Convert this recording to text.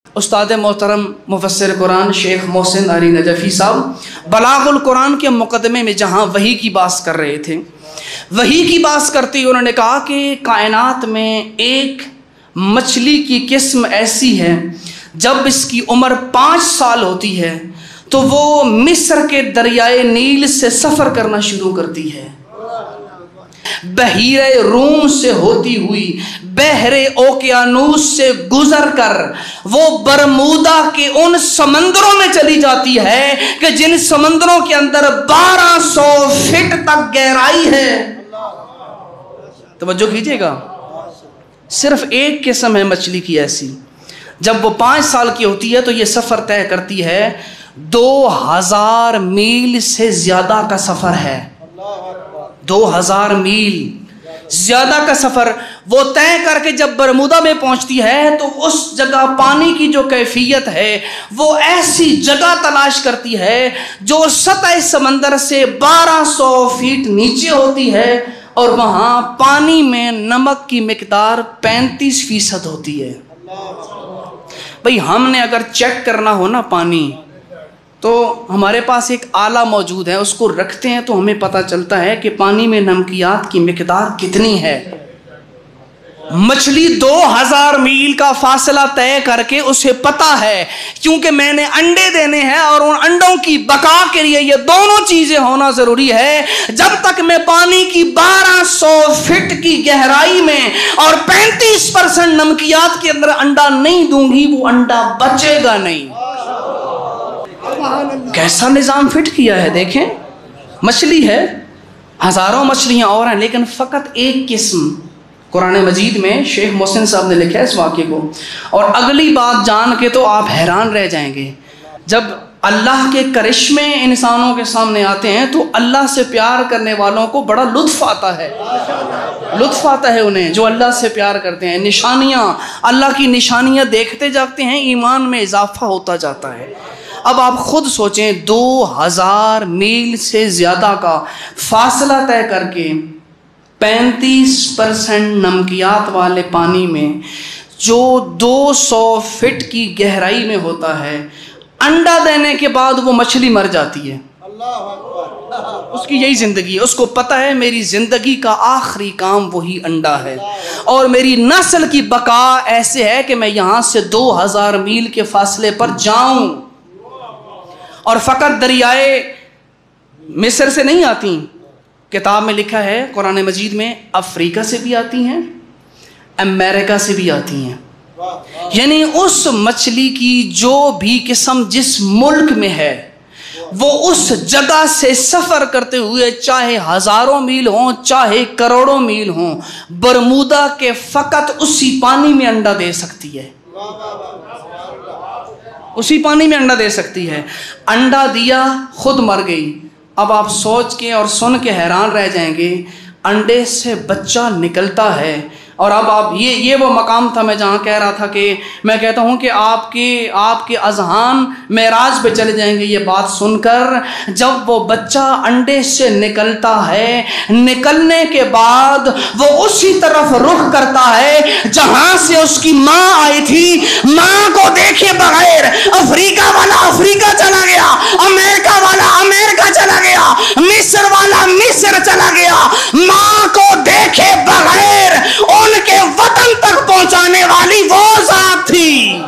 استاد محترم مفسر قرآن شیخ محسن علی نجفی صاحب بلاغ القرآن کے مقدمے میں جہاں وحی کی بات کر رہے تھے، وحی کی بات کرتے ہوئے انہوں نے کہا کہ کائنات میں ایک مچھلی کی قسم ایسی ہے جب اس کی عمر 5 سال ہوتی ہے تو وہ مصر کے دریائے نیل سے سفر کرنا شروع کرتی ہے، بحیرہ روم سے ہوتی ہوئی بحر اوقیانوس سے گزر کر وہ برمودا کے ان سمندروں میں چلی جاتی ہے کہ جن سمندروں کے اندر 1200 فٹ تک گہرائی ہے۔ توجہ کیجئے گا، صرف ایک قسم ہے مچھلی کی ایسی، جب وہ 5 سال کی ہوتی ہے تو یہ سفر طے کرتی ہے 2000 میل سے زیادہ کا سفر ہے، 2000 میل زیادہ کا سفر وہ طے کر کے جب برمودا میں پہنچتی ہے تو اس جگہ پانی کی جو کیفیت ہے وہ ایسی جگہ تلاش کرتی ہے جو سطح سمندر سے 1200 فٹ نیچے ہوتی ہے اور وہاں پانی میں نمک کی مقدار 35% ہوتی ہے۔ بھئی ہم نے اگر چیک کرنا ہو نا پانی تو ہمارے پاس ایک آلہ موجود ہے، اس کو رکھتے ہیں تو ہمیں پتہ چلتا ہے کہ پانی میں نمکیات کی مقدار کتنی ہے۔ مچھلی 2000 میل کا فاصلہ طے کر کے اسے پتہ ہے، کیونکہ میں نے انڈے دینے ہیں اور ان انڈوں کی بقا کے لیے یہ دونوں چیزیں ہونا ضروری ہے۔ جب تک میں پانی کی 1200 فٹ کی گہرائی میں اور 35% نمکیات کے اندر انڈا نہیں دوں گی وہ انڈا بچے گا نہیں۔ کیسا نظام فٹ کیا ہے دیکھیں، مچھلی ہے، ہزاروں مچھلیاں اور ہیں، لیکن فقط ایک قسم قرآن مجید میں شیخ محسن صاحب نے لکھا ہے اس واقعے کو، اور اگلی بات جان کے تو آپ حیران رہ جائیں گے۔ جب اللہ کے کرشمے انسانوں کے سامنے آتے ہیں تو اللہ سے پیار کرنے والوں کو بڑا لطف آتا ہے، لطف آتا ہے انہیں جو اللہ سے پیار کرتے ہیں۔ نشانیاں، اللہ کی نشانیاں دیکھتے جاتے ہیں، ایمان میں اضافہ ہوتا جاتا ہے۔ اب آپ خود سوچیں 2000 میل سے زیادہ کا فاصلہ طے کر کے 35% نمکیات والے پانی میں جو 200 فٹ کی گہرائی میں ہوتا ہے، انڈا دینے کے بعد وہ مچھلی مر جاتی ہے۔ اس کی یہی زندگی ہے، اس کو پتہ ہے میری زندگی کا آخری کام وہی انڈا ہے اور میری نسل کی بقا ایسے ہے کہ میں یہاں سے 2000 میل کے فاصلے پر جاؤں۔ اور فقط دریائے مصر سے نہیں آتی، کتاب میں لکھا ہے قرآن مجید میں افریقہ سے بھی آتی ہیں، امریکہ سے بھی آتی ہیں، یعنی اس مچھلی کی جو بھی قسم جس ملک میں ہے وہ اس جگہ سے سفر کرتے ہوئے چاہے ہزاروں میل ہوں چاہے کروڑوں میل ہوں، برمودا کے فقط اسی پانی میں انڈا دے سکتی ہے، اسی پانی میں انڈا دے سکتی ہے۔ انڈا دیا، خود مر گئی۔ اب آپ سوچ کے اور سن کے حیران رہ جائیں گے، انڈے سے بچہ نکلتا ہے۔ اور اب آپ یہ وہ مقام تھا میں جہاں کہہ رہا تھا کہ میں کہتا ہوں کہ آپ کے اذہان معراج پہ چلے جائیں گے یہ بات سن کر۔ جب وہ بچہ انڈے سے نکلتا ہے، نکلنے کے بعد وہ اسی طرف رخ کرتا ہے جہاں سے اس کی ماں آئی تھی۔ ماں کو دیکھے بغیر افریقہ والا افریقہ چلا گیا، امریکہ والا امریکہ چلا گیا، مصر والا مصر چلا گیا۔ ماں کو دیکھے بغیر ان کے وطن تک پہنچانے والی وہ ذات تھی۔